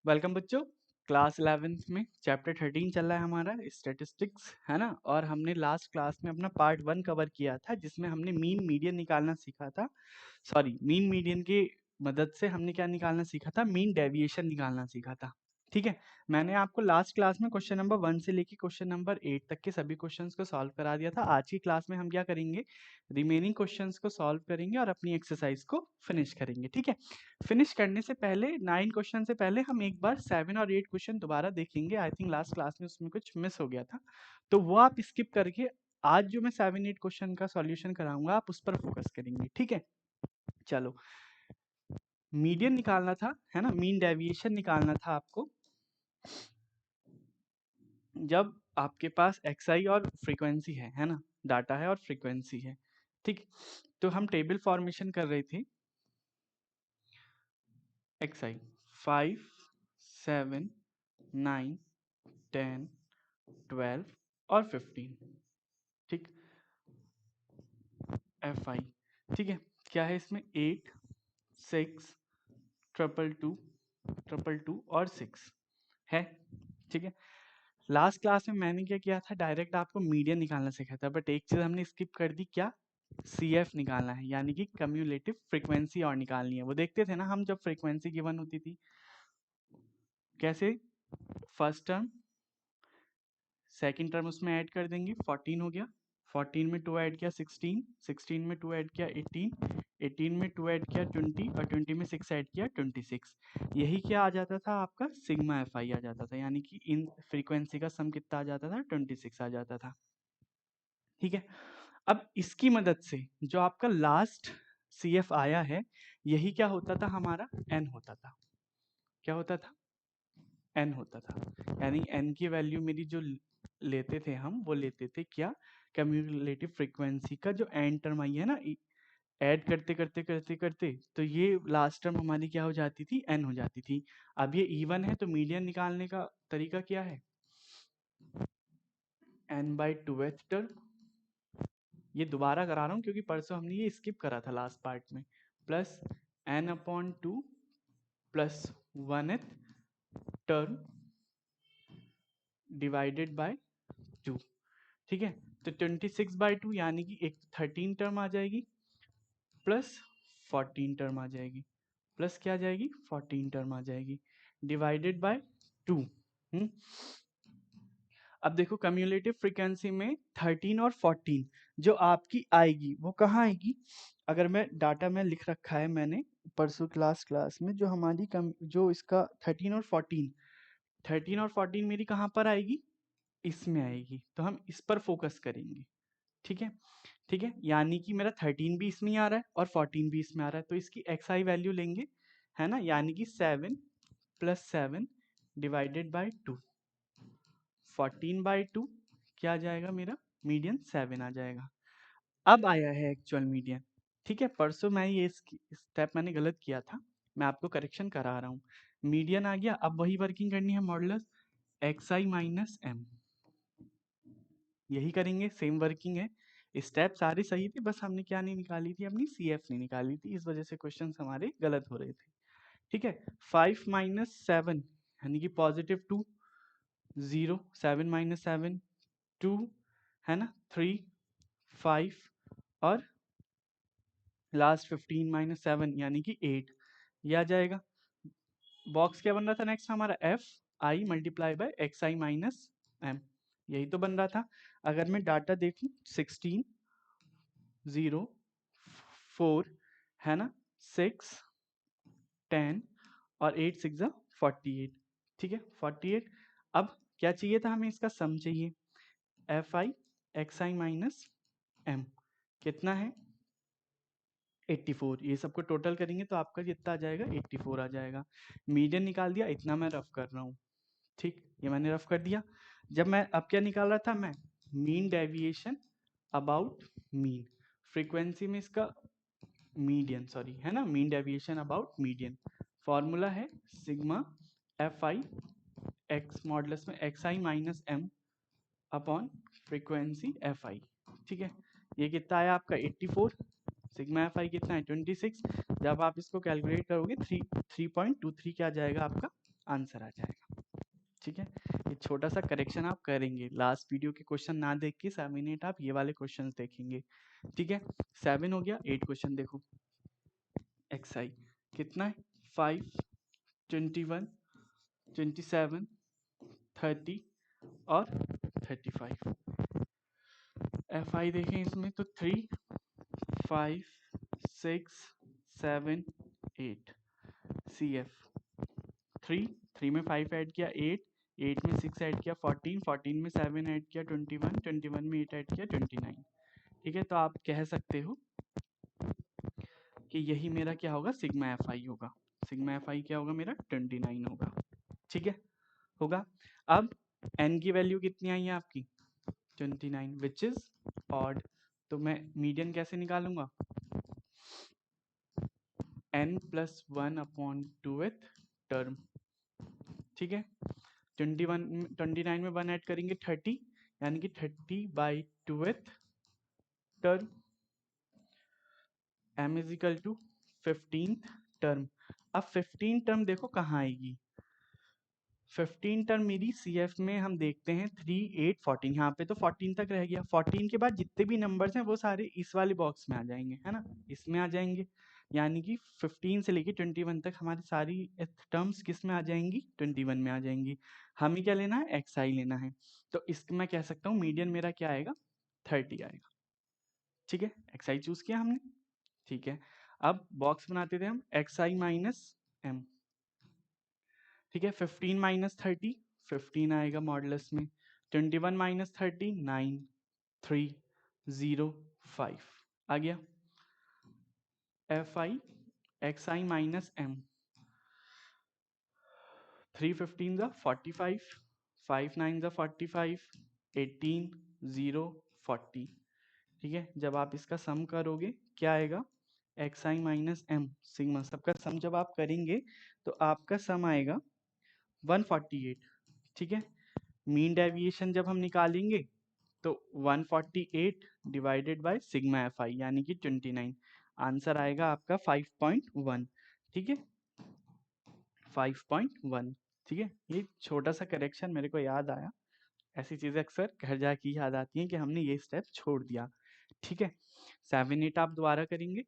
Welcome बच्चों। Class 11th में chapter 13 चल रहा है हमारा स्टैटिस्टिक्स, है ना। और हमने लास्ट क्लास में अपना पार्ट 1 कवर किया था, जिसमें हमने मीन मीडियन निकालना सीखा था। सॉरी, मीन मीडियन की मदद से हमने क्या निकालना सीखा था? मीन डेविएशन निकालना सीखा था। ठीक है, मैंने आपको लास्ट क्लास में क्वेश्चन नंबर 1 से लेके क्वेश्चन नंबर 8 तक के सभी क्वेश्चंस को सॉल्व करा दिया था। आज की क्लास में हम क्या करेंगे? रिमेनिंग क्वेश्चंस को सॉल्व करेंगे और अपनी एक्सरसाइज को फिनिश करेंगे। ठीक है, फिनिश करने से पहले 9 क्वेश्चन से पहले हम एक बार 7 और 8 क्वेश्चन दोबारा देखेंगे। आई थिंक लास्ट क्लास में उसमें कुछ मिस हो गया था, तो वो आप स्किप करके आज जो मैं 7-8 क्वेश्चन का सॉल्यूशन कराऊंगा आप उस पर फोकस करेंगे। ठीक है, चलो। मीडियन निकालना था, है ना, मीन डेविएशन निकालना था आपको। जब आपके पास एक्सआई और फ्रीक्वेंसी है ना, डाटा है और फ्रीक्वेंसी है। ठीक, तो हम टेबल फॉर्मेशन कर रहे थे। एक्सआई 5, 7, 9, 10, 12 और 15। ठीक, एफ आई। ठीक है, क्या है इसमें? 8, 6, 222, 222 और 6 है। ठीक है, लास्ट क्लास में मैंने क्या किया था? डायरेक्ट आपको मीडियन निकालना सिखाया था, बट एक चीज हमने स्किप कर दी। क्या? सी एफ निकालना है, यानी कि कम्युलेटिव फ्रीक्वेंसी और निकालनी है। वो देखते थे ना हम, जब फ्रीक्वेंसी गिवन होती थी कैसे? फर्स्ट टर्म, सेकंड टर्म उसमें ऐड कर देंगे, 14 हो गया। 14 में 2 ऐड किया 16, 16 में 2 ऐड किया 18, 18 में 2 ऐड किया 20 और 20 में 6 ऐड किया 26। यही क्या आ जाता था आपका? सिग्मा एफ आई आ जाता था, यानी कि इन फ्रीक्वेंसी का सम कितना आ जाता था? 26 आ जाता था। ठीक है, अब इसकी मदद से जो आपका लास्ट सी एफ आया है, यही क्या होता था हमारा? एन होता था। क्या होता था? एन होता था। यानी एन की वैल्यू मेरी जो लेते थे हम, वो लेते थे क्या? कम्युलेटिव फ्रीक्वेंसी का जो एन टर्म आई है ना, ऐड करते करते करते करते तो ये लास्ट टर्म हमारी क्या हो जाती थी? एन हो जाती थी। अब ये इवन है तो मीडियन निकालने का तरीका क्या है? N by 2th term. ये दोबारा करा रहा हूँ क्योंकि परसों हमने ये स्किप करा था लास्ट पार्ट में। Plus n upon 2 plus 1th term divided by 2। ठीक है, तो 26/2 यानी कि एक 13 टर्म आ जाएगी, प्लस 14 टर्म आ जाएगी, प्लस क्या आ जाएगी? 14 टर्म आ जाएगी, डिवाइडेड बाय 2। अब देखो, कम्युलेटिव फ्रीक्वेंसी में 13 और 14 जो आपकी आएगी वो कहाँ आएगी? अगर मैं डाटा में लिख रखा है मैंने परसों क्लास में, जो हमारी जो इसका 13 और 14 मेरी कहाँ पर आएगी? इसमें आएगी, तो हम इस पर फोकस करेंगे। ठीक है, ठीक है, यानी कि मेरा 13 भी इसमें ही आ रहा है और 14 भी इसमें आ रहा है, तो इसकी एक्स आई वैल्यू लेंगे, है ना, यानी कि 7 + 7 डिवाइडेड बाय 2। 14/2 क्या आ जाएगा मेरा? मीडियन 7 आ जाएगा। अब आया है एक्चुअल मीडियन। ठीक है, परसों मैं ये स्टेप मैंने गलत किया था, मैं आपको करेक्शन करा रहा हूँ। मीडियन आ गया, अब वही वर्किंग करनी है, modulus x I minus M. यही करेंगे, सेम वर्किंग है। स्टेप सारी सही थी, बस हमने क्या नहीं निकाली थी? अपनी सी एफ नहीं निकाली थी, इस वजह से क्वेश्चन हमारे गलत हो रहे थे। ठीक है, 5 - 7 यानी कि +2, 0, 7 - 7 2, है ना, 3, 5 और लास्ट 15 - 7 यानी कि 8, ये आ जाएगा। बॉक्स क्या बन रहा था नेक्स्ट हमारा? F I multiply by X I minus M, यही तो बन रहा था। अगर मैं डाटा देखूं, 16, 0, 4, है ना, 6, 10 और 8 6 48। ठीक है, 48। अब क्या चाहिए था हमें? इसका सम चाहिए। F I X I minus M कितना है? 84। ये सबको टोटल करेंगे तो आपका कितना आ जाएगा? 84 आ जाएगा। मीडियन निकाल दिया, इतना मैं रफ कर रहा हूँ। ठीक, ये मैंने रफ कर दिया। जब मैं अब क्या निकाल रहा था मैं? Mean deviation about mean. Frequency में इसका मीडियन, सॉरी, है ना, mean deviation about median. Formula है sigma F I X modulus में X I minus M upon frequency F I. ठीक है, ये कितना आया आपका? 84। सिग्मा एफ आई कितना है? 26। जब आप इसको कैलकुलेट करोगे 3.23 क्या आ जाएगा आपका आंसर आ जाएगा। ठीक है, ये छोटा सा करेक्शन आप करेंगे, लास्ट वीडियो के क्वेश्चन ना देख के 7 8 आप ये वाले क्वेश्चन देखेंगे। ठीक है, 7 हो गया। 8 क्वेश्चन देखो, एक्स आई कितना है, 5, 21, 27, 30 और 35। एफ आई देखें इसमें तो 3, 5, 6, 7, 8। सी एफ 3 में 5 ऐड किया 8, 8 में 6 ऐड किया 14, 14 में 7 ऐड किया 21, 21 में 8 ऐड किया 29। ठीक है, तो आप कह सकते हो कि यही मेरा क्या होगा, सिग्मा एफ आई होगा। सिग्मा एफ आई क्या होगा मेरा, 29 होगा। ठीक है, होगा। अब n की वैल्यू कितनी आई है आपकी, 29, विच इज ऑड। तो मैं मीडियन कैसे निकालूंगा, n प्लस 1/2th टर्म। ठीक है, 29 में 1 ऐड करेंगे 30, यानी कि 30/2th term. m is equal to 15th term. अब 15 टर्म देखो कहाँ आएगी, 15 टर्म मेरी सी एफ में हम देखते हैं 3, 8, 14, यहाँ पे तो 14 तक रह गया। 14 के बाद जितने भी नंबर्स हैं वो सारे इस वाले बॉक्स में आ जाएंगे, है ना, इसमें आ जाएंगे। यानी कि 15 से लेके 21 तक हमारी सारी टर्म्स किस में आ जाएंगी, 21 में आ जाएंगी। हमें क्या लेना है, एक्स आई लेना है। तो इसको मैं कह सकता हूँ मीडियन मेरा क्या आएगा, 30 आएगा। ठीक है, एक्स आई चूज किया हमने। ठीक है, अब बॉक्स बनाते थे हम, एक्स आई माइनस एम। ठीक है, 15 माइनस 30, 15 आएगा मॉडुलस में। 21 माइनस 30, 9, 3, 0, 5 आ गया। F I X I minus M, 3 15 ज़ा 45, 5 9 ज़ा 45, 18, 0, 40। ठीक है, जब आप इसका सम करोगे क्या आएगा, x I minus M sigma, सबका सम जब आप करेंगे तो आपका सम आएगा 148। ठीक है, मीन डेविएशन जब हम निकालेंगे तो 148 डिवाइडेड बाय सिग्मा एफ आई यानी कि 29, आंसर आएगा आपका 5.1। ठीक है, 5.1। ठीक है, ये छोटा सा करेक्शन मेरे को याद आया, ऐसी चीजें अक्सर घर जाके याद आती हैं कि हमने ये स्टेप छोड़ दिया। ठीक है, 7 8 आप दोबारा करेंगे।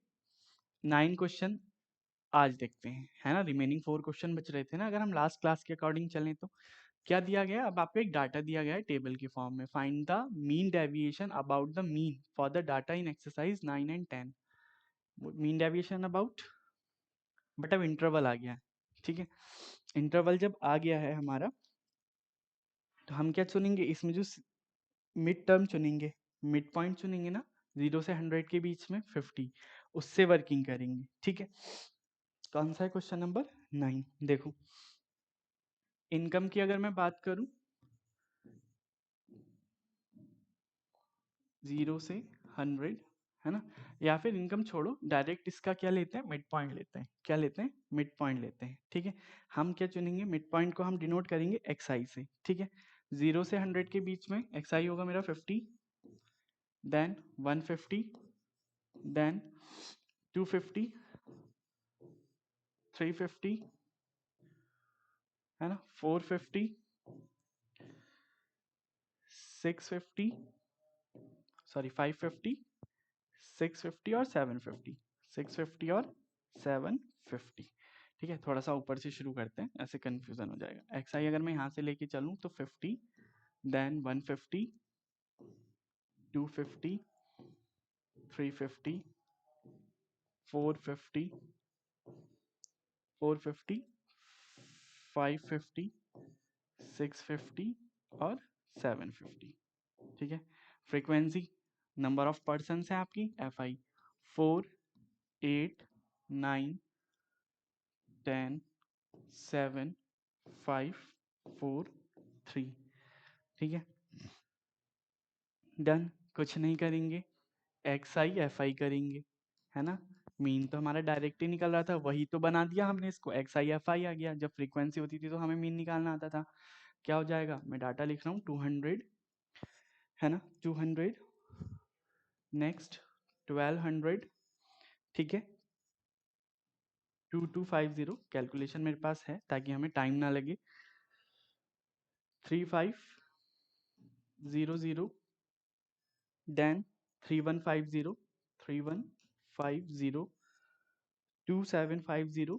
9 क्वेश्चन आज देखते हैं, है ना, रिमेनिंग 4 क्वेश्चन बच रहे थे ना, अगर हम लास्ट क्लास के अकॉर्डिंग चलें तो क्या दिया गया है, अब आपको एक डाटा दिया गया है टेबल के फॉर्म में, find the mean deviation about the mean for the data in exercise 9 and 10। Mean deviation about, but अब इंटरवल आ गया है। ठीक है, इंटरवल जब आ गया है हमारा तो हम क्या चुनेंगे, इसमें जो मिड टर्म चुनेंगे, मिड पॉइंट चुनेंगे ना, 0 से 100 के बीच में 50, उससे वर्किंग करेंगे। ठीक है, कौन सा है क्वेश्चन नंबर 9। देखो, इनकम की अगर मैं बात करूं 0 से 100, है ना, या फिर इनकम छोड़ो, डायरेक्ट इसका क्या लेते हैं, मिड पॉइंट लेते हैं। क्या लेते हैं, मिड पॉइंट लेते हैं। ठीक है, हम क्या चुनेंगे, मिड पॉइंट को हम डिनोट करेंगे एक्स आई से। ठीक है, 0 से 100 के बीच में एक्स आई होगा मेरा 50, देन 150, देन 250, 350, है ना, 450, 650, सॉरी 550, 650 और 750, 650 और 750। ठीक है, थोड़ा सा ऊपर से शुरू करते हैं, ऐसे कंफ्यूजन हो जाएगा। एक्स आई अगर मैं यहाँ से लेके चलूँ तो 50, देन 150, 250, 350, 450, 450, 550, 650 और 750। ठीक है, फ्रीक्वेंसी, नंबर ऑफ पर्सन है आपकी एफ आई 4, 8, 9, 10, 7, 5, 4, 3। ठीक है, डन, कुछ नहीं करेंगे, एक्स आई एफ आई करेंगे, है ना। मीन तो हमारा डायरेक्ट ही निकल रहा था, वही तो बना दिया हमने इसको, एक्स आई एफ आई आ गया। जब फ्रीक्वेंसी होती थी तो हमें मीन निकालना आता था। क्या हो जाएगा, मैं डाटा लिख रहा हूँ 200, है ना, 200, नेक्स्ट 1200। ठीक है, 2250 कैलकुलेशन मेरे पास है ताकि हमें टाइम ना लगे। 3500 देन 3150 3150 2750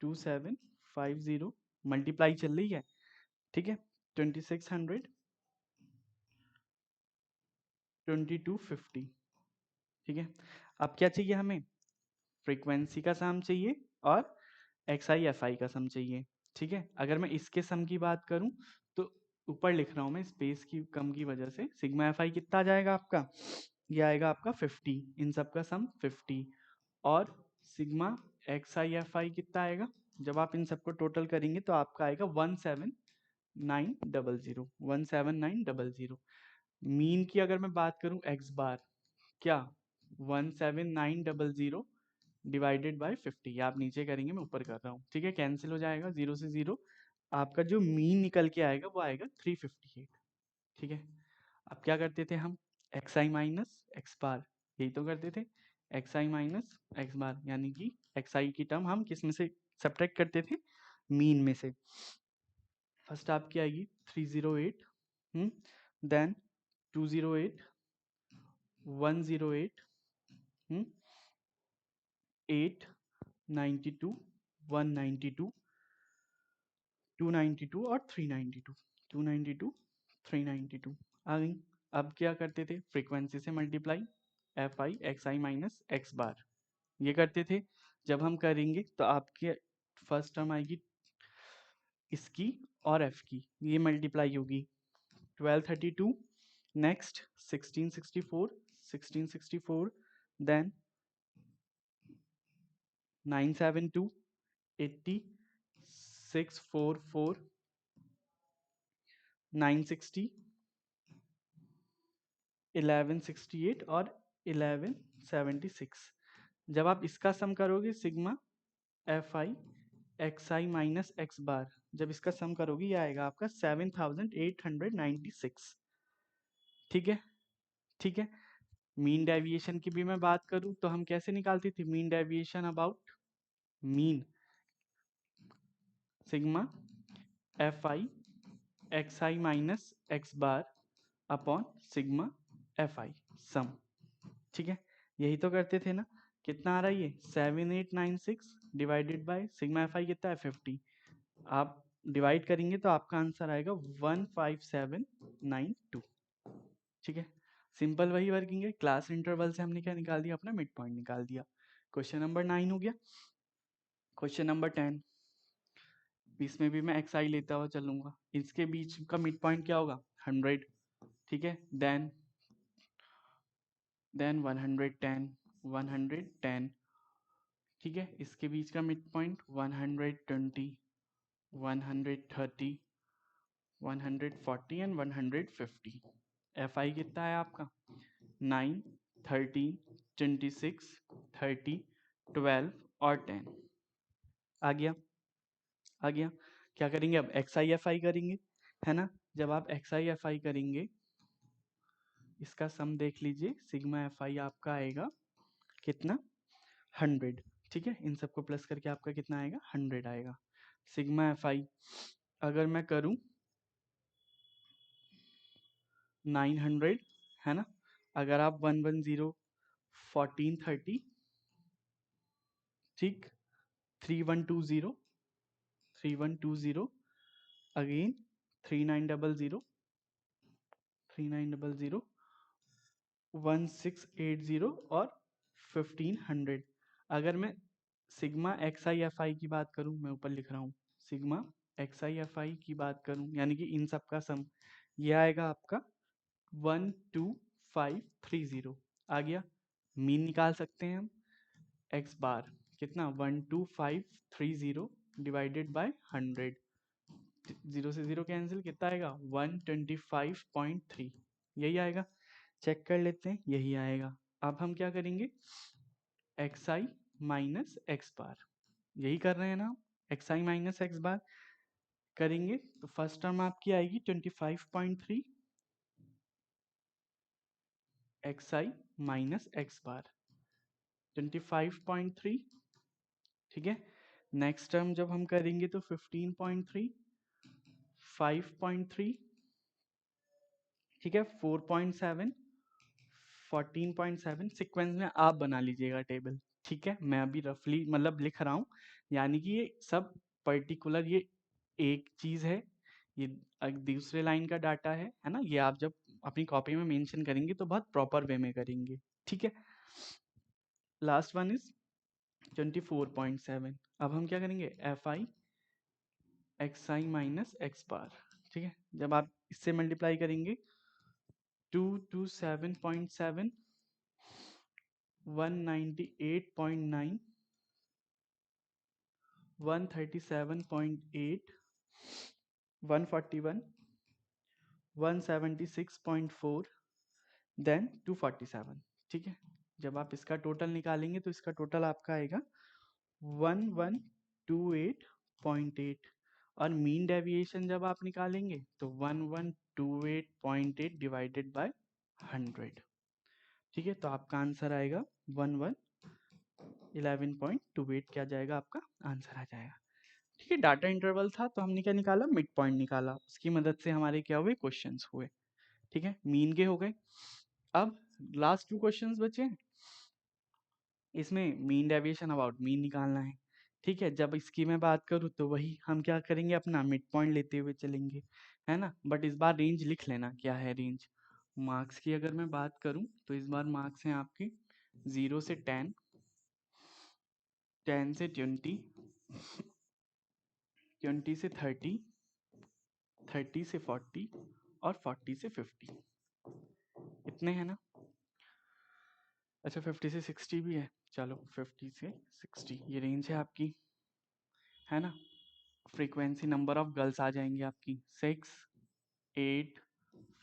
2750 मल्टीप्लाई चल रही है, ठीक है। 2600 2250, ठीक है। अब क्या चाहिए हमें, फ्रीक्वेंसी का सम चाहिए और एक्स आई एफ आई का सम चाहिए, ठीक है। अगर मैं इसके सम की बात करूं तो ऊपर लिख रहा हूं मैं स्पेस की कम की वजह से, सिग्मा एफ आई कितना आ जाएगा आपका, ये आएगा आपका 50, इन सब का सम 50, और sigma x I F I कितना आएगा, जब आप इन सबको टोटल करेंगे तो आपका आएगा 17900 17900। मीन की अगर मैं बात करूं एक्स बार, क्या 17900 डिवाइडेड बाय 50, आप नीचे करेंगे मैं ऊपर कर रहा हूँ, ठीक है। कैंसिल हो जाएगा, जीरो से जीरो, आपका जो मीन निकल के आएगा वो आएगा 358, ठीक है। अब क्या करते थे हम, एक्स आई माइनस एक्स बार, यही तो करते थे, एक्स आई माइनस एक्स बार, यानी कि एक्स आई की टर्म हम किस में से सब्ट्रैक्ट करते थे, मीन में से। फर्स्ट आपकी आएगी 308, देन 208, 108, 8, 92, 192, 292 और 392, 292 392 आ गई। अब क्या करते थे, फ्रीक्वेंसी से multiply, F I X I minus X bar, ये करते थे। जब हम करेंगे तो आपके फर्स्ट टर्म आएगी इसकी और एफ की, ये मल्टीप्लाई होगी, 1232, नेक्स्ट 1664, 1664, देन 972, 80, 644, 960, 1168 और 1176। जब आप इसका सम करोगे sigma F I X I minus X bar, जब इसका सम करोगे ये आएगा आपका 7896, ठीक है, ठीक है। मीन डेविएशन की भी मैं बात करूं तो हम कैसे निकालते थे mean deviation about mean, sigma F I X I minus X bar upon sigma F I sum, ठीक है। यही तो करते थे ना, कितना आ रहा है ये 7896 डिवाइडेड बाय सिग्मा एफ आई कितना है 50, आप डिवाइड करेंगे तो आपका आंसर आएगा 15792, ठीक है। सिंपल वही वर्किंग है, क्लास इंटरवल से हमने क्या निकाल दिया, अपना मिड पॉइंट निकाल दिया। क्वेश्चन नंबर 9 हो गया। क्वेश्चन नंबर 10, इसमें भी मैं एक्स आई लेता हुआ चलूंगा, इसके बीच का मिड पॉइंट क्या होगा 100, ठीक है। देन 110, 110, ठीक है। इसके बीच का mid point 120, 130, 140 and 150। F I कितना है आपका 9, 13, 26, 30, 12 और 10 आ गया, आ गया। क्या करेंगे अब, एक्स आई एफ आई करेंगे, है ना। जब आप एक्स आई एफ आई करेंगे, इसका सम देख लीजिए, सिग्मा एफ आई आपका आएगा कितना 100, ठीक है। इन सबको प्लस करके आपका कितना आएगा 100 आएगा। सिग्मा एफ आई अगर मैं करूं 900, है ना। अगर आप 110, 1430, ठीक, 3120, 3120, अगेन 3900, 3900, 1680 और 1500। अगर मैं sigma x I F I की बात करूं, मैं ऊपर लिख रहा हूं, sigma x I F I की बात करूं, यानी कि इन सब का सम, ये आएगा आपका 12530 आ गया। मीन निकाल सकते हैं हम, एक्स बार कितना 12530 डिवाइडेड बाय 100, जीरो से जीरो कैंसिल, कितना आएगा 125.3, यही आएगा। चेक कर लेते हैं, यही आएगा। अब हम क्या करेंगे, एक्स आई माइनस एक्स बार, यही कर रहे हैं ना, एक्स आई माइनस एक्स बार करेंगे तो फर्स्ट टर्म आपकी आएगी 25.3 एक्स आई माइनस एक्स बार, 25.3, ठीक है। नेक्स्ट टर्म जब हम करेंगे तो 15.3, 5.3, ठीक है, 4.7, 14.7, सीक्वेंस में आप बना लीजिएगा टेबल, ठीक है। मैं अभी रफली मतलब लिख रहा हूँ, यानी कि ये सब पर्टिकुलर ये एक चीज है, ये दूसरे लाइन का डाटा है ना। ये आप जब अपनी कॉपी में मेंशन करेंगे तो बहुत प्रॉपर वे में करेंगे, ठीक है। Last one is 24.7। अब हम क्या करेंगे, F I X I minus X bar, ठीक है। जब आप इससे मल्टीप्लाई करेंगे 227.7, 198.9, 137.8, 141, 176.4, देन 247, ठीक है। जब आप इसका टोटल निकालेंगे तो इसका टोटल आपका आएगा 1128.8, और मीन डेविएशन जब आप निकालेंगे तो 1128.8 डिवाइडेड बाय 100, ठीक है। तो आपका आंसर आएगा 1111.28, क्या जाएगा आपका आंसर आ जाएगा, ठीक है। डाटा इंटरवल था तो हमने क्या निकाला, मिड पॉइंट निकाला, उसकी मदद से हमारे क्या हुए, क्वेश्चंस हुए, ठीक है। मीन के हो गए। अब लास्ट 2 क्वेश्चंस बचे हैं, इसमें मीन डेविएशन अबाउट मीन निकालना है, ठीक है। जब इसकी मैं बात करूँ तो वही हम क्या करेंगे, अपना मिड पॉइंट लेते हुए चलेंगे, है ना। बट इस बार रेंज लिख लेना, क्या है रेंज। मार्क्स की अगर मैं बात करूँ तो इस बार मार्क्स हैं आपके 0 से 10, 10 से 20, 20 से 30, 30 से 40 और 40 से 50, इतने हैं ना। अच्छा 50 से 60 भी है, चलो 50 से 60 ये रेंज है आपकी, है ना। फ्रीक्वेंसी नंबर ऑफ गर्ल्स आ जाएंगी आपकी 6, 8,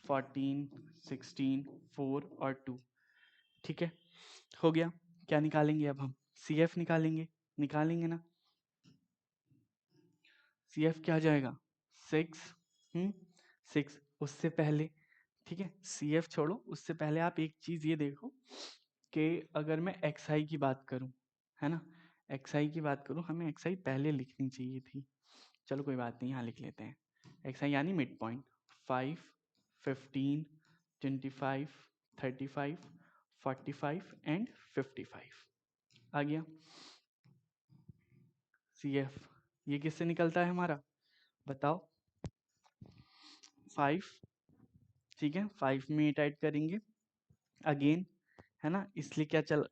14, 16, 4 और 2, ठीक है। हो गया। क्या निकालेंगे अब हम, सी एफ निकालेंगे, निकालेंगे ना। सी एफ क्या जाएगा, 6, 6, उससे पहले, ठीक है, सी एफ छोड़ो, उससे पहले आप एक चीज ये देखो कि अगर मैं एक्स आई की बात करूं, है ना, एक्स आई की बात करूं, हमें एक्स आई पहले लिखनी चाहिए थी, चलो कोई बात नहीं, यहाँ लिख लेते हैं। एक्स आई यानी मिड पॉइंट 5, 15, 25, 35, 45 एंड 55 आ गया। सी एफ ये किससे निकलता है हमारा, बताओ, 5, ठीक है, 5 में 8 ऐड करेंगे अगेन, है ना। इसलिए क्या चल,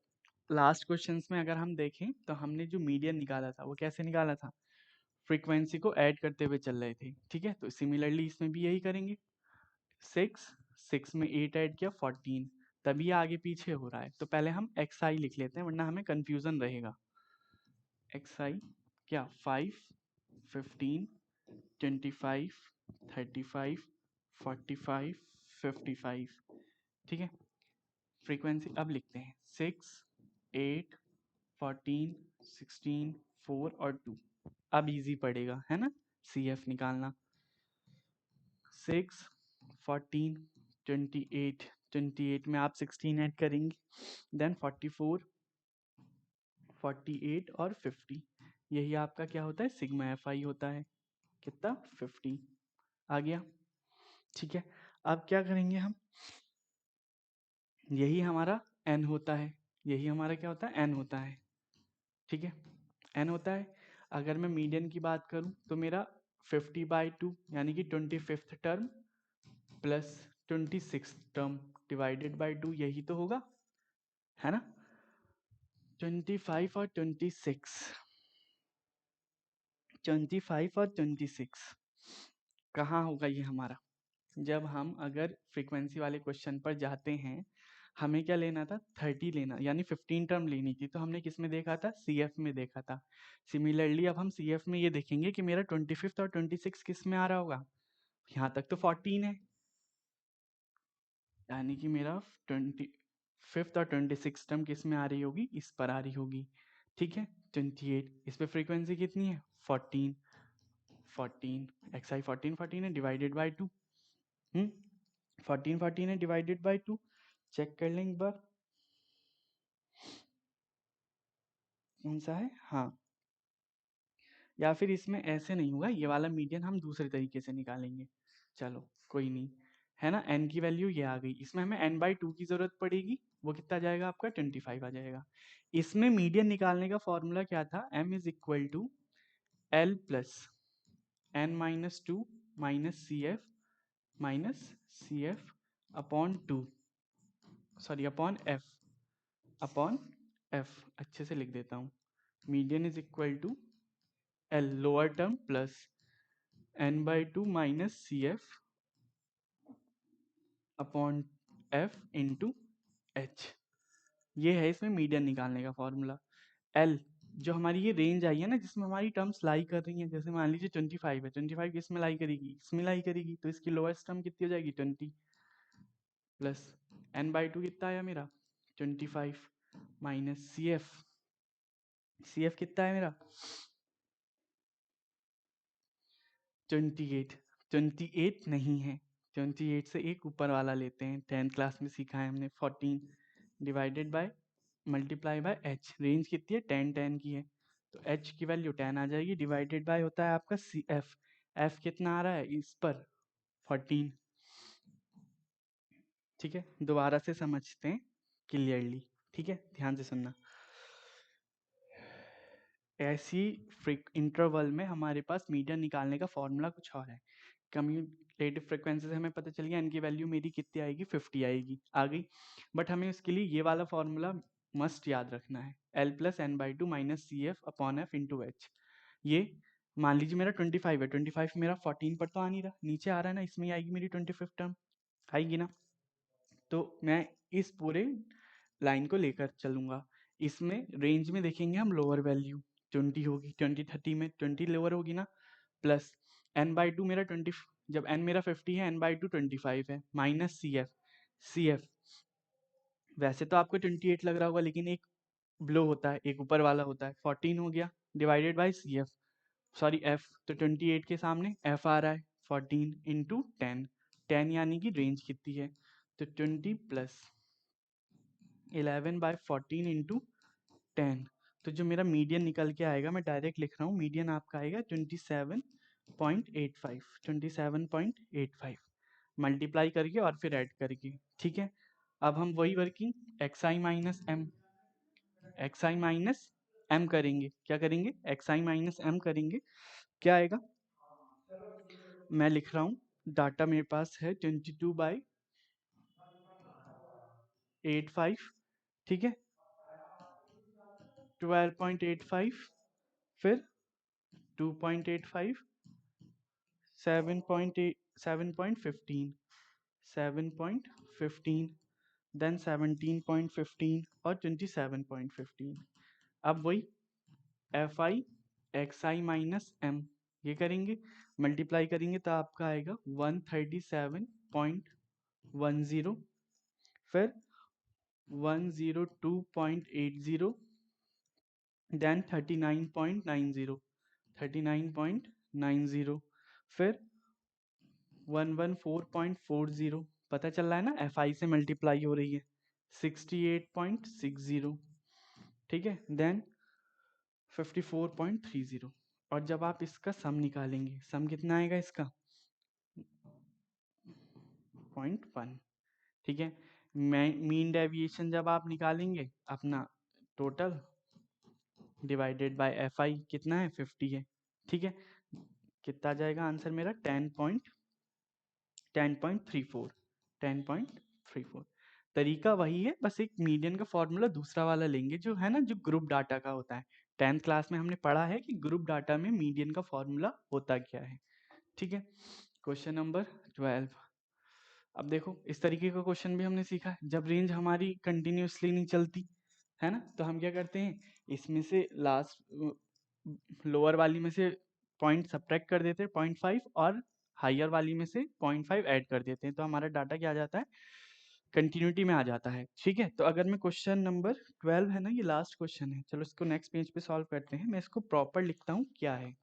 लास्ट क्वेश्चंस में अगर हम देखें तो हमने जो मीडियन निकाला था वो कैसे निकाला था, फ्रीक्वेंसी को ऐड करते हुए चल रहे थे, ठीक है। तो सिमिलरली इसमें भी यही करेंगे, 6, 6 में 8 ऐड किया 14, तभी आगे पीछे हो रहा है, तो पहले हम एक्स आई लिख लेते हैं वरना हमें कंफ्यूजन रहेगा। एक्स आई क्या, 5, 15, 25, 35, 45, 55, ठीक है। फ्रीक्वेंसी अब लिखते हैं 6, 8, 14, 16, 4 और 2, अब इजी पड़ेगा, है ना, सी एफ निकालना। 6, 14, 28, 28 में आप 16 ऐड करेंगे, देन 44, 48 और 50, यही आपका क्या होता है, सिग्मा एफ आई होता है, कितना, 50 आ गया, ठीक है। अब क्या करेंगे हम, यही हमारा एन होता है, यही हमारा क्या होता है, एन होता है, ठीक है, एन होता है। अगर मैं मीडियन की बात करूं तो मेरा 50/2 यानी कि 25th term plus 26th term divided by 2, यही तो होगा, है ना। 25 और 26, 25 और 26 कहाँ होगा ये हमारा, जब हम अगर फ्रीक्वेंसी वाले क्वेश्चन पर जाते हैं, हमें क्या लेना था, 30 लेना, यानी 15 टर्म लेनी थी, तो हमने किस में देखा था, सी एफ में देखा था। सिमिलरली अब हम सी एफ में ये देखेंगे कि मेरा 25th और 26 किस में आ रहा होगा, यहाँ तक तो 14 है, यानी कि मेरा 25th और 26 टर्म किस में आ रही होगी, इस पर आ रही होगी, ठीक है। 28, इस पे फ्रीक्वेंसी कितनी है, 14, 14 एक्स आई 14, 14 है डिवाइडेड बाय 2, 14, 14 है डिवाइडेड बाय 2, चेक कर लें एक बार कौन सा है, हाँ या फिर इसमें ऐसे नहीं होगा, ये वाला मीडियन हम दूसरे तरीके से निकालेंगे। चलो कोई नहीं, है ना, n की वैल्यू ये आ गई, इसमें हमें n/2 की जरूरत पड़ेगी, वो कितना जाएगा आपका 25 आ जाएगा। इसमें मीडियन निकालने का फॉर्मूला क्या था, m is equal to l plus n-2 minus C F upon 2, sorry upon F, अच्छे से लिख देता हूँ, median is equal to L lower term plus n/2 minus C F upon F into H. ये है इसमें मीडियन निकालने का फॉर्मूला। एल जो हमारी ये रेंज आई है ना, जिसमें हमारी टर्म्स लाई कर रही हैं, जैसे मान लीजिए 25 है, 25 इसमें लाई करेगी, इसमें लाई करेगी, तो इसकी लोएस्ट टर्म कितनी हो जाएगी 20 प्लस n/2 कितना आया मेरा 25 माइनस सी एफ कितना है मेरा 28। 28 नहीं है, 28 से एक ऊपर वाला लेते हैं, 10th क्लास में सीखा है हमने, 14 divided by multiply by H, range कितनी है 10 की है, तो एच की वैल्यू 10 आ जाएगी, डिवाइडेड बाय होता है आपका सी एफ, एफ कितना आ रहा है इस पर 14। ठीक है, दोबारा से समझते हैं क्लियरली, ठीक है, ध्यान से सुनना। ऐसी इंटरवल में हमारे पास मीडियन निकालने का फॉर्मूला कुछ और है। कम्यूटेटिव फ्रिक्वेंसी से हमें पता चल गया n की वैल्यू मेरी कितनी आएगी 50 आएगी, आ गई, बट हमें उसके लिए ये वाला फॉर्मूला मस्ट याद रखना है, l plus n/2 minus C F upon F into H. ये मान लीजिए मेरा 25 है, 25 मेरा 14 पर तो आ नहीं रहा, नीचे आ रहा है ना, इसमें आएगी मेरी 25 टर्म, आएगी ना, तो मैं इस पूरे लाइन को लेकर चलूंगा। इसमें रेंज में देखेंगे हम लोअर वैल्यू 20 होगी, 20-30 में 20 लोअर होगी ना, प्लस n/2 मेरा 20, जब n मेरा 50 है n/2 25 है, माइनस सी एफ वैसे तो आपको 28 लग रहा होगा, लेकिन एक ब्लो होता है, एक ऊपर वाला होता है, 14 हो गया, divided by C F, sorry F, तो 28 के सामने एफ आ रहा है 14 इंटू 10, 10 यानी कि रेंज कितनी है, तो 20 प्लस 11/14 इंटू 10, तो जो मेरा मीडियन निकल के आएगा, मैं डायरेक्ट लिख रहा हूँ, मीडियन आपका आएगा 27.85, 27.85 मल्टीप्लाई करके और फिर ऐड करके, ठीक है। अब हम वही working x I minus M करेंगे, क्या करेंगे एक्स आई माइनस एम करेंगे, क्या आएगा, मैं लिख रहा हूँ, डाटा मेरे पास है 22/85, ठीक है, 12.85 फिर 2.85 7.15 7.15 देन 17.15 और 27.15। अब वही F I X I minus M, ये करेंगे, मल्टीप्लाई करेंगे तो आपका आएगा 137.10, फिर 102.80 देन 39.90 फिर 114.40, पता चल रहा है ना, एफ आई से मल्टीप्लाई हो रही है 68.60, ठीक है, देन 54.30, और जब आप इसका सम निकालेंगे, सम कितना आएगा इसका 0.1, ठीक है। मीन डेविएशन जब आप निकालेंगे अपना total divided by F I कितना है 50 है, ठीक है, कितना आ जाएगा आंसर मेरा 10.34। तरीका वही है, बस एक मीडियन का फॉर्मूला दूसरा वाला लेंगे, जो है ना, जो ग्रुप डाटा का होता है, 10th क्लास में हमने पढ़ा है कि ग्रुप डाटा में मीडियन का फॉर्मूला होता क्या है, ठीक है। क्वेश्चन नंबर 12, अब देखो इस तरीके का क्वेश्चन भी हमने सीखा है, जब रेंज हमारी कंटिन्यूसली नहीं चलती है ना, तो हम क्या करते हैं, इसमें से लास्ट लोअर वाली में से पॉइंट सब्ट्रैक्ट कर देते हैं 0.5, और हायर वाली में से 0.5 ऐड कर देते हैं, तो हमारा डाटा क्या आ जाता है, कंटिन्यूटी में आ जाता है, ठीक है। तो अगर मैं क्वेश्चन नंबर 12 है ना, ये लास्ट क्वेश्चन है, चलो इसको नेक्स्ट पेज पे सॉल्व करते हैं, मैं इसको प्रॉपर लिखता हूँ क्या है।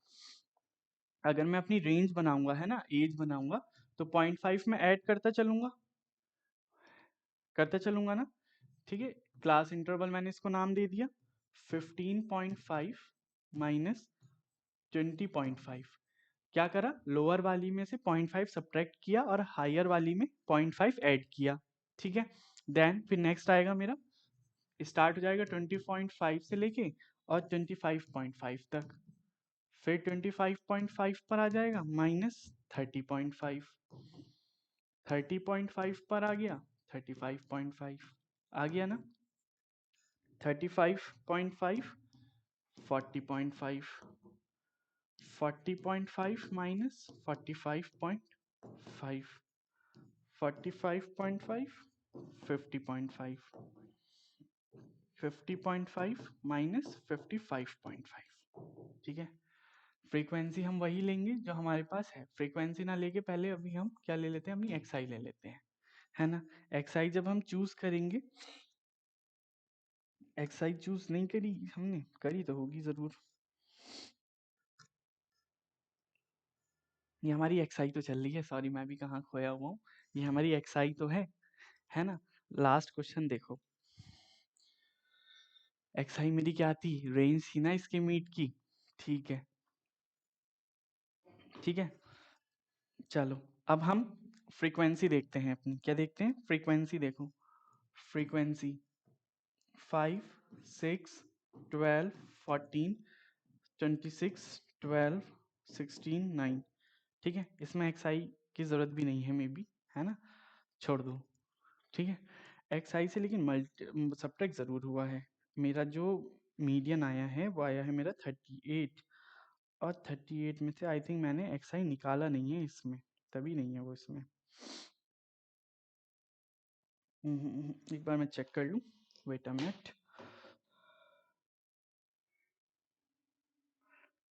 अगर मैं अपनी रेंज बनाऊंगा है ना, एज बनाऊंगा, तो 0.5 में ऐड करता चलूंगा ना, ठीक है। क्लास इंटरवल मैंने इसको नाम दे दिया 15.5 माइनस 20.5। क्या करा, लोअर वाली में से 0.5 सब्ट्रैक्ट किया और हायर वाली में 0.5 ऐड किया। ठीक है, देन फिर नेक्स्ट आएगा मेरा, स्टार्ट हो जाएगा 20.5 से लेके और 25.5 तक, फिर 25.5 पर आ जाएगा माइनस 30.5, 30.5 पर आ गया 35.5, आ गया ना, 35.5 40.5, 40.5 माइनस 45.5, 45.5 50.5, 50.5 माइनस 55.5। ठीक है, फ्रीक्वेंसी हम वही लेंगे जो हमारे पास है, फ्रीक्वेंसी ना लेके पहले अभी हम क्या ले लेते हैं, अपनी एक्सआई ले लेते हैं, है ना। एक्सआई जब हम चूज करेंगे, एक्सआई चूज नहीं करी हमने, करी तो होगी जरूर, ये हमारी एक्सआई तो चल रही है, सॉरी मैं भी कहाँ खोया हुआ हूँ, ये हमारी एक्सआई तो है ना। लास्ट क्वेश्चन देखो, एक्सआई मेरी क्या थी, रेंज थी ना इसके मीट की। ठीक है, ठीक है, चलो अब हम फ्रीक्वेंसी देखते हैं अपनी, क्या देखते हैं, फ्रीक्वेंसी देखो, फ्रीक्वेंसी 5 6 12 14 26 12 16 9। ठीक है, इसमें एक्सआई की जरूरत भी नहीं है मे बी, है ना, छोड़ दो। ठीक है, एक्सआई से लेकिन मल्टी सब्ट्रैक्ट जरूर हुआ है, मेरा जो मीडियन आया है वो आया है मेरा 38, और 38 में से आई थिंक मैंने एक्सआई निकाला नहीं है इसमें, तभी नहीं है वो इसमें। एक बार मैं चेक कर लूँ, वेट अ मिनट,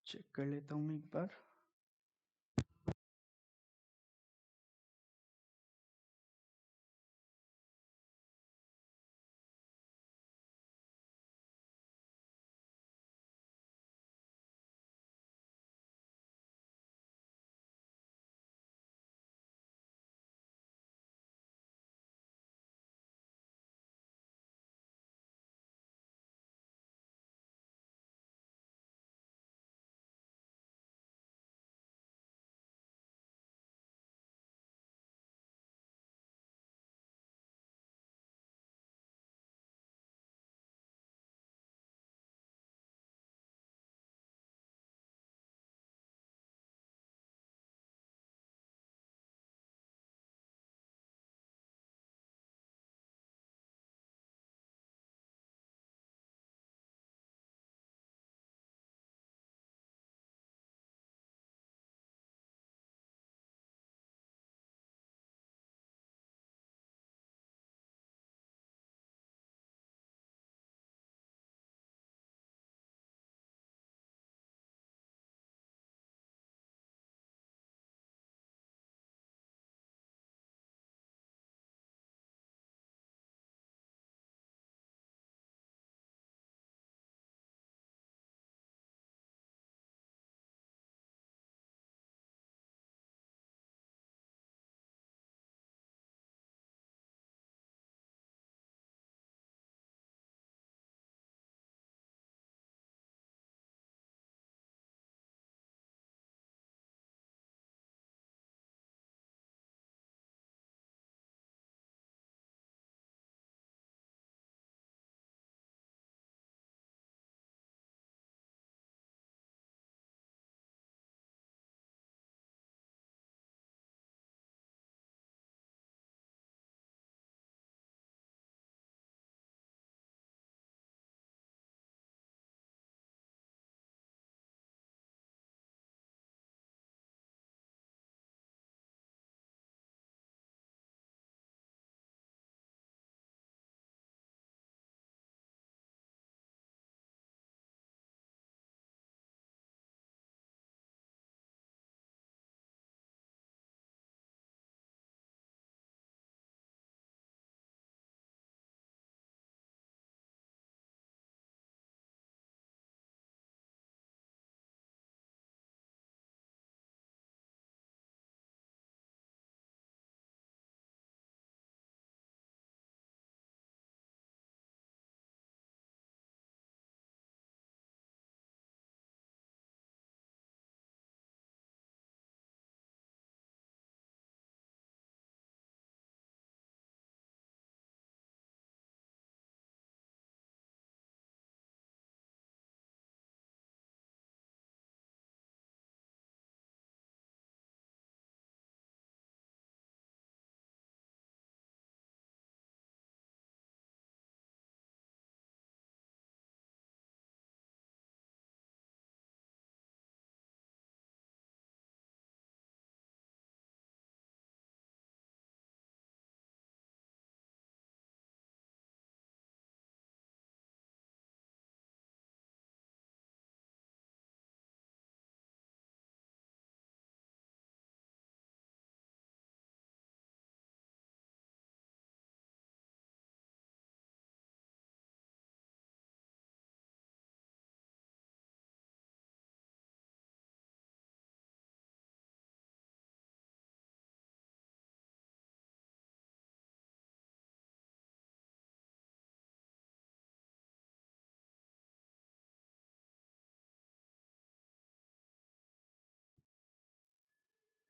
चेक कर लेता हूँ मैं एक बार।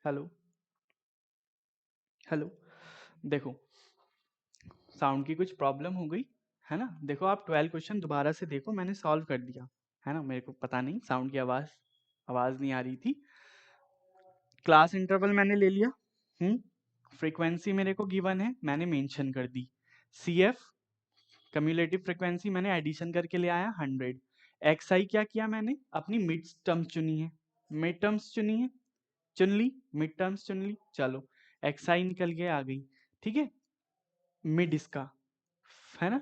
हेलो हेलो, देखो साउंड की कुछ प्रॉब्लम हो गई है ना। देखो आप 12 क्वेश्चन दोबारा से देखो, मैंने सॉल्व कर दिया है ना। मेरे को पता नहीं साउंड की आवाज नहीं आ रही थी। क्लास इंटरवल मैंने ले लिया, फ्रीक्वेंसी मेरे को गिवन है, मैंने मेंशन कर दी। CF कम्युलेटिव फ्रीक्वेंसी मैंने एडिशन करके ले आया 100। XI क्या किया मैंने, अपनी मिड टर्म्स चुनी है, मिड टर्म्स चुनी है, चुन ली, मिड टर्म्स चुन ली, चलो XI निकल के आ गई। ठीक है, मिड इसका है ना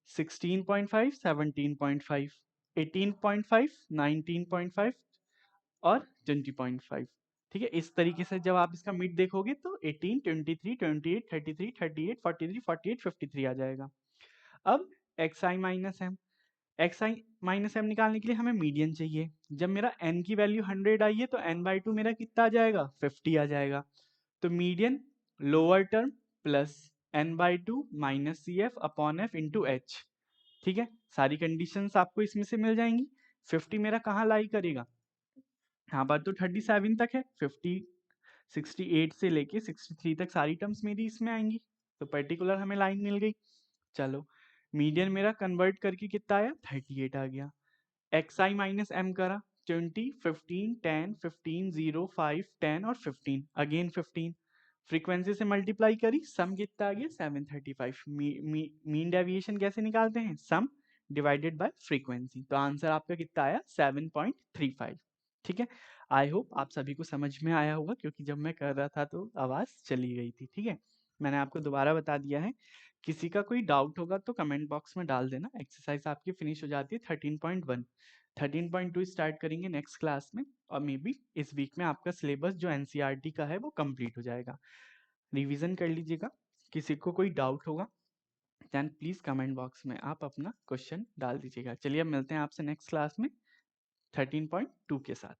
16.5, 17.5, 18.5, 19.5 और 20.5। ठीक है, इस तरीके से जब आप इसका मिड देखोगे तो 18, 23, 28, 33, 38, 43, 48, 53 आ जाएगा। अब XI minus M, XI minus M निकालने के लिए हमें मीडियन चाहिए। जब मेरा n की वैल्यू 100 आई है तो n/2 मेरा कितना आ जाएगा, 50 आ जाएगा। तो median lower term plus n/2 minus CF upon F into H। ठीक है, सारी कंडीशंस आपको इसमें से मिल जाएंगी। 50 मेरा कहाँ लाई करेगा, यहाँ पर तो 37 तक है, 50 68 से लेके 63 तक सारी टर्म्स मेरी इसमें आएंगी, तो पर्टिकुलर हमें लाइन मिल गई। चलो मीडियन मेरा कन्वर्ट करके कितना आया, 38 आ गया। XI माइनस एम करा, 20, 15, 10, 15, 0, 5, 10 और 15, अगेन 15। फ्रीक्वेंसी से मल्टीप्लाई करी, सम कितना आ गया, 735। मीन डेविएशन कैसे निकालते हैं, सम डिवाइडेड बाय फ्रीक्वेंसी, तो आंसर आपका कितना आया, 7.35। ठीक है, आई होप आप सभी को समझ में आया होगा, क्योंकि जब मैं कर रहा था तो आवाज चली गई थी। ठीक है, मैंने आपको दोबारा बता दिया है। किसी का कोई डाउट होगा तो कमेंट बॉक्स में डाल देना। एक्सरसाइज आपकी फिनिश हो जाती है 13.1। 13.2 स्टार्ट करेंगे नेक्स्ट क्लास में, और मे बी इस वीक में आपका सिलेबस जो NCERT का है वो कंप्लीट हो जाएगा। रिवीजन कर लीजिएगा। किसी को कोई डाउट होगा देन प्लीज कमेंट बॉक्स में आप अपना क्वेश्चन डाल दीजिएगा। चलिए अब मिलते हैं आपसे नेक्स्ट क्लास में 13.2 के साथ।